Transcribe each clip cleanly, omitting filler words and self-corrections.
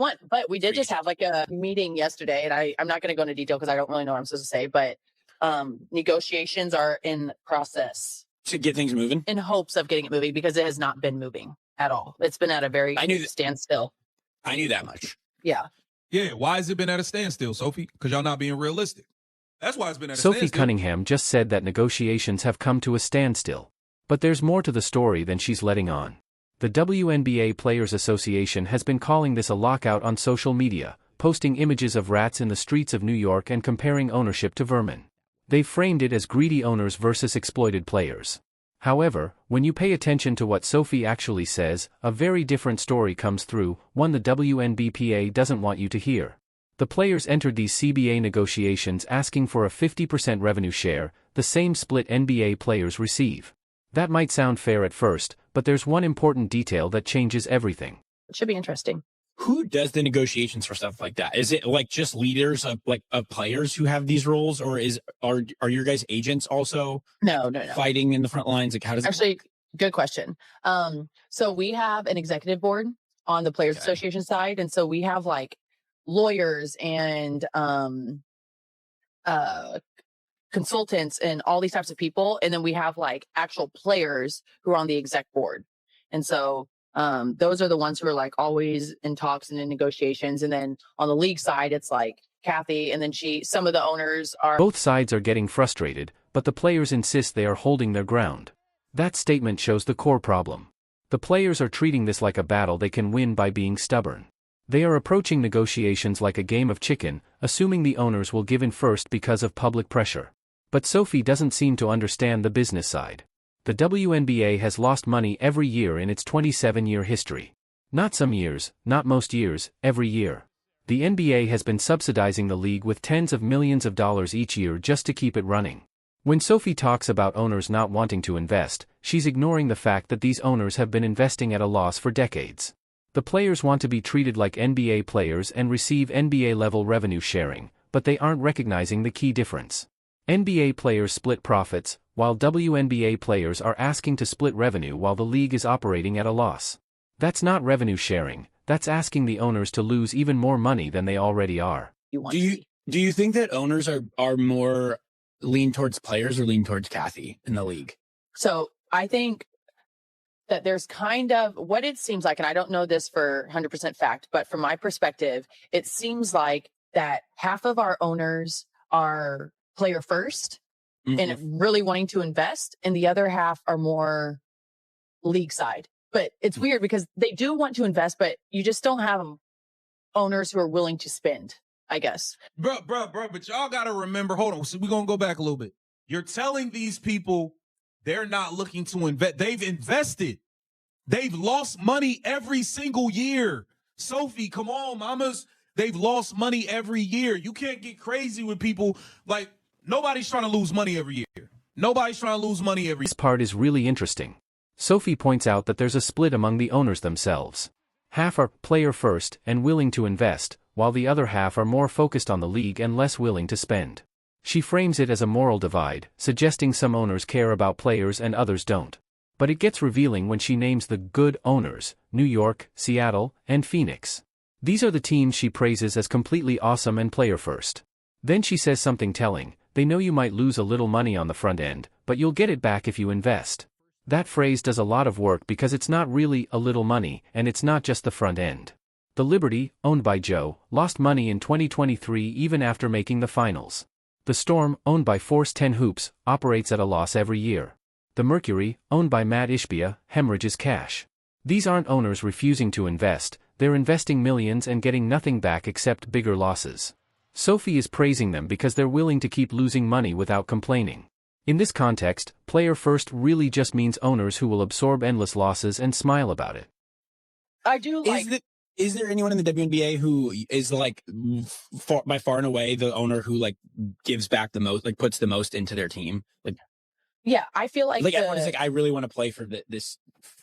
one. But we did just have like a meeting yesterday, and I'm not going to go into detail because I don't really know what I'm supposed to say, but negotiations are in process to get things moving in hopes of getting it moving, because it has not been moving at all. It's been at a very standstill. I knew that much. Yeah. Yeah. Why has it been at a standstill, Sophie? Because y'all not being realistic. That's why it's been at a standstill. Sophie Cunningham just said that negotiations have come to a standstill. But there's more to the story than she's letting on. The WNBA Players Association has been calling this a lockout on social media, posting images of rats in the streets of New York and comparing ownership to vermin. They've framed it as greedy owners versus exploited players. However, when you pay attention to what Sophie actually says, a very different story comes through, one the WNBPA doesn't want you to hear. The players entered these CBA negotiations asking for a 50% revenue share, the same split NBA players receive. That might sound fair at first, but there's one important detail that changes everything. It should be interesting. Who does the negotiations for stuff like that? Is it like just leaders of players who have these roles, or are your guys agents also no fighting in the front lines? Like, how does actually good question. So we have an executive board on the Players Association side, and so we have like lawyers and consultants and all these types of people, and then we have like actual players who are on the exec board, and so those are the ones who are like always in talks and in negotiations. And then on the league side, it's like Kathy, and then some of the owners are. Both sides are getting frustrated, but the players insist they are holding their ground. That statement shows the core problem. The players are treating this like a battle they can win by being stubborn. They are approaching negotiations like a game of chicken, assuming the owners will give in first because of public pressure. But Sophie doesn't seem to understand the business side. The WNBA has lost money every year in its 27-year history. Not some years, not most years, every year. The NBA has been subsidizing the league with tens of millions of dollars each year just to keep it running. When Sophie talks about owners not wanting to invest, she's ignoring the fact that these owners have been investing at a loss for decades. The players want to be treated like NBA players and receive NBA-level revenue sharing, but they aren't recognizing the key difference. NBA players split profits, while WNBA players are asking to split revenue while the league is operating at a loss. That's not revenue sharing, that's asking the owners to lose even more money than they already are. Do you think that owners are more lean towards players or lean towards Kathy in the league? So I think that there's kind of what it seems like, and I don't know this for 100% fact, but from my perspective, it seems like that half of our owners are player first and really wanting to invest, and the other half are more league side. But it's weird because they do want to invest, but you just don't have owners who are willing to spend, I guess. Bro, but y'all got to remember, hold on, so we're going to go back a little bit. You're telling these people they're not looking to invest. They've invested. They've lost money every single year. Sophie, come on, mamas. They've lost money every year. You can't get crazy with people. Like, nobody's trying to lose money every year. Nobody's trying to lose money every year. This part is really interesting. Sophie points out that there's a split among the owners themselves. Half are player first and willing to invest, while the other half are more focused on the league and less willing to spend. She frames it as a moral divide, suggesting some owners care about players and others don't. But it gets revealing when she names the good owners: New York, Seattle, and Phoenix. These are the teams she praises as completely awesome and player first. Then she says something telling: they know you might lose a little money on the front end, but you'll get it back if you invest. That phrase does a lot of work because it's not really a little money, and it's not just the front end. The Liberty, owned by Joe, lost money in 2023 even after making the finals. The Storm, owned by Force 10 Hoops, operates at a loss every year. The Mercury, owned by Matt Ishbia, hemorrhages cash. These aren't owners refusing to invest, they're investing millions and getting nothing back except bigger losses. Sophie is praising them because they're willing to keep losing money without complaining. In this context, player first really just means owners who will absorb endless losses and smile about it. I do like... Is there anyone in the WNBA who is like by far and away the owner who like gives back the most, like puts the most into their team? Like, yeah, I feel like everyone's like, I really want to play for this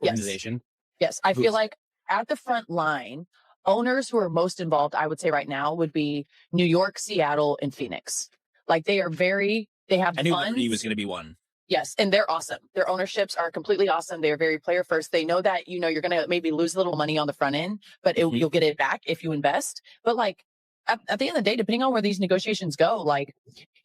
organization. Yes, I feel like at the front line, owners who are most involved, I would say right now, would be New York, Seattle, and Phoenix. Like they are they have I knew funds. Liberty was going to be one. Yes, and they're awesome. Their ownerships are completely awesome. They're very player first. They know that, you're going to maybe lose a little money on the front end, but you'll get it back if you invest. But like at the end of the day, depending on where these negotiations go, like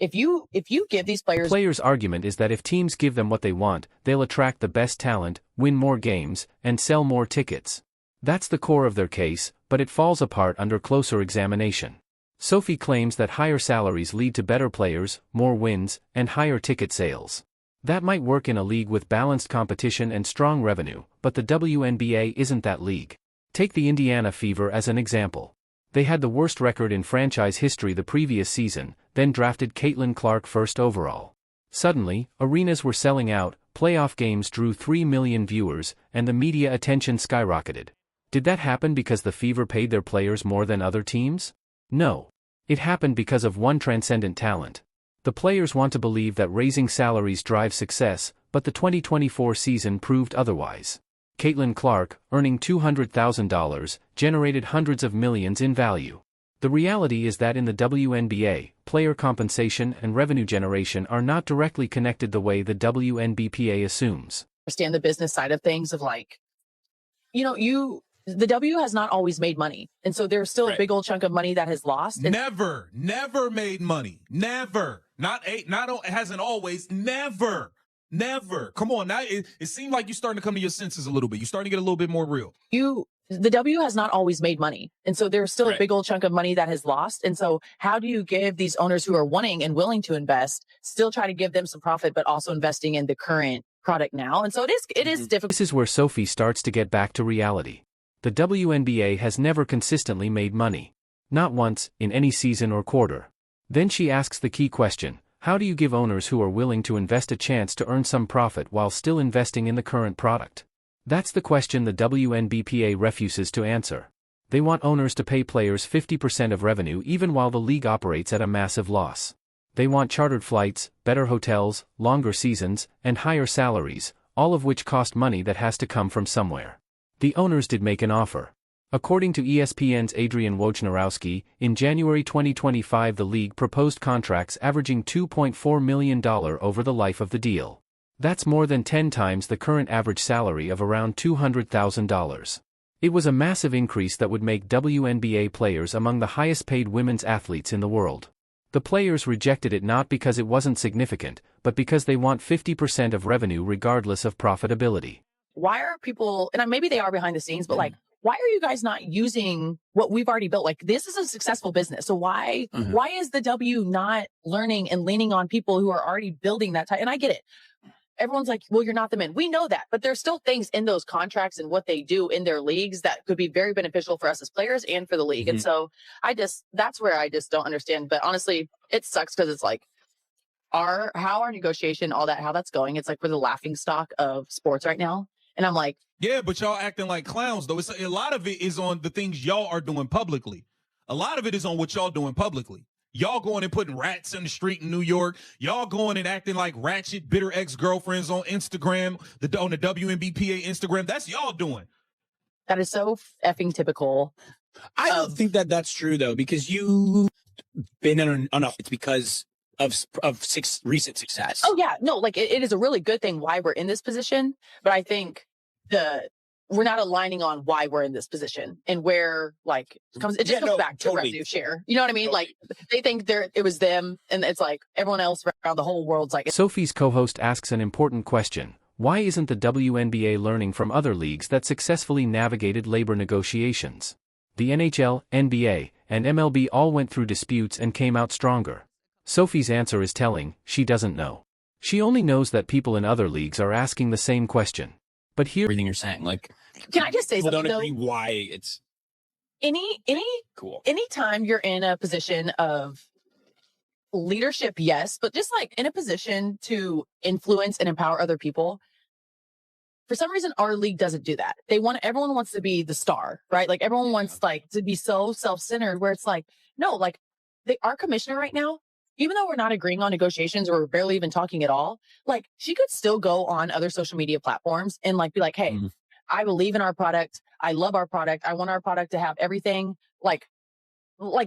if you give these players. The players' argument is that if teams give them what they want, they'll attract the best talent, win more games, and sell more tickets. That's the core of their case, but it falls apart under closer examination. Sophie claims that higher salaries lead to better players, more wins, and higher ticket sales. That might work in a league with balanced competition and strong revenue, but the WNBA isn't that league. Take the Indiana Fever as an example. They had the worst record in franchise history the previous season, then drafted Caitlin Clark first overall. Suddenly, arenas were selling out, playoff games drew 3 million viewers, and the media attention skyrocketed. Did that happen because the Fever paid their players more than other teams? No. It happened because of one transcendent talent. The players want to believe that raising salaries drives success, but the 2024 season proved otherwise. Caitlin Clark, earning $200,000, generated hundreds of millions in value. The reality is that in the WNBA, player compensation and revenue generation are not directly connected the way the WNBPA assumes. Understand the business side of things of like, the W has not always made money. And so there's still a big old chunk of money that has lost. And never made money. Never. It hasn't always. Never. Come on. Now it seemed like you're starting to come to your senses a little bit. You're starting to get a little bit more real. The W has not always made money. And so there's still a big old chunk of money that has lost. And so how do you give these owners who are wanting and willing to invest, still try to give them some profit, but also investing in the current product now? And so it is difficult. This is where Sophie starts to get back to reality. The WNBA has never consistently made money. Not once, in any season or quarter. Then she asks the key question: how do you give owners who are willing to invest a chance to earn some profit while still investing in the current product? That's the question the WNBPA refuses to answer. They want owners to pay players 50% of revenue even while the league operates at a massive loss. They want chartered flights, better hotels, longer seasons, and higher salaries, all of which cost money that has to come from somewhere. The owners did make an offer. According to ESPN's Adrian Wojnarowski, in January 2025 the league proposed contracts averaging $2.4 million over the life of the deal. That's more than 10 times the current average salary of around $200,000. It was a massive increase that would make WNBA players among the highest paid women's athletes in the world. The players rejected it not because it wasn't significant, but because they want 50% of revenue regardless of profitability. Why are people, and maybe they are behind the scenes, but like, why are you guys not using what we've already built? Like, this is a successful business. So why is the W not learning and leaning on people who are already building that type? And I get it. Everyone's like, well, you're not the men. We know that, but there's still things in those contracts and what they do in their leagues that could be very beneficial for us as players and for the league. And so that's where I just don't understand. But honestly, it sucks because it's like, how our negotiation, all that, how that's going. It's like we're the laughing stock of sports right now. And I'm like, yeah, but y'all acting like clowns, though. A lot of it is on the things y'all are doing publicly. A lot of it is on what y'all doing publicly. Y'all going and putting rats in the street in New York. Y'all going and acting like ratchet, bitter ex-girlfriends on Instagram, on the WNBPA Instagram. That's y'all doing. That is so effing typical. I don't think that that's true, though, because you've been on a, it's because of recent success. Oh, yeah. No, like it is a really good thing why we're in this position. But I think we're not aligning on why we're in this position and where it just goes back to revenue share. You know what I mean? Totally. Like they think it was them, and it's like everyone else around the whole world's like. Sophie's co-host asks an important question: why isn't the WNBA learning from other leagues that successfully navigated labor negotiations? The NHL, NBA, and MLB all went through disputes and came out stronger. Sophie's answer is telling: she doesn't know. She only knows that people in other leagues are asking the same question. But here, everything you're saying, like, can I just say something? Don't agree why it's cool. Anytime you're in a position of leadership, yes, but just like in a position to influence and empower other people. For some reason, our league doesn't do that. Everyone wants to be the star, right? Like everyone wants to be so self-centered where it's like, no, like our commissioner right now, even though we're not agreeing on negotiations or we're barely even talking at all, like she could still go on other social media platforms and like be like, hey, I believe in our product. I love our product. I want our product to have everything. Like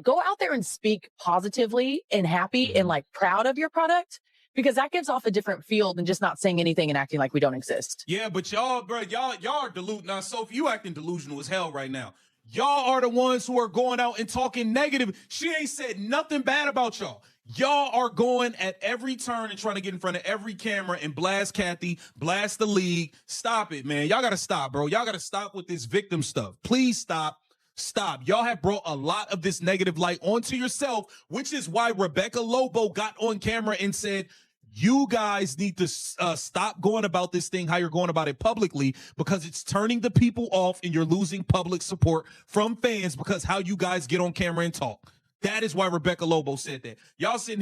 go out there and speak positively and happy and like proud of your product. because that gives off a different feel than just not saying anything and acting like we don't exist. Yeah, but y'all, bro, y'all are delusional. Now, Sophie, you acting delusional as hell right now. Y'all are the ones who are going out and talking negative. She ain't said nothing bad about y'all. Y'all are going at every turn and trying to get in front of every camera and blast Kathy, blast the league. Stop it, man. Y'all got to stop, bro. Y'all got to stop with this victim stuff. Please stop. Stop. Y'all have brought a lot of this negative light onto yourself, which is why Rebecca Lobo got on camera and said, you guys need to stop going about this thing how you're going about it publicly, because it's turning the people off and you're losing public support from fans because how you guys get on camera and talk. That is why Rebecca Lobo said that. Y'all sitting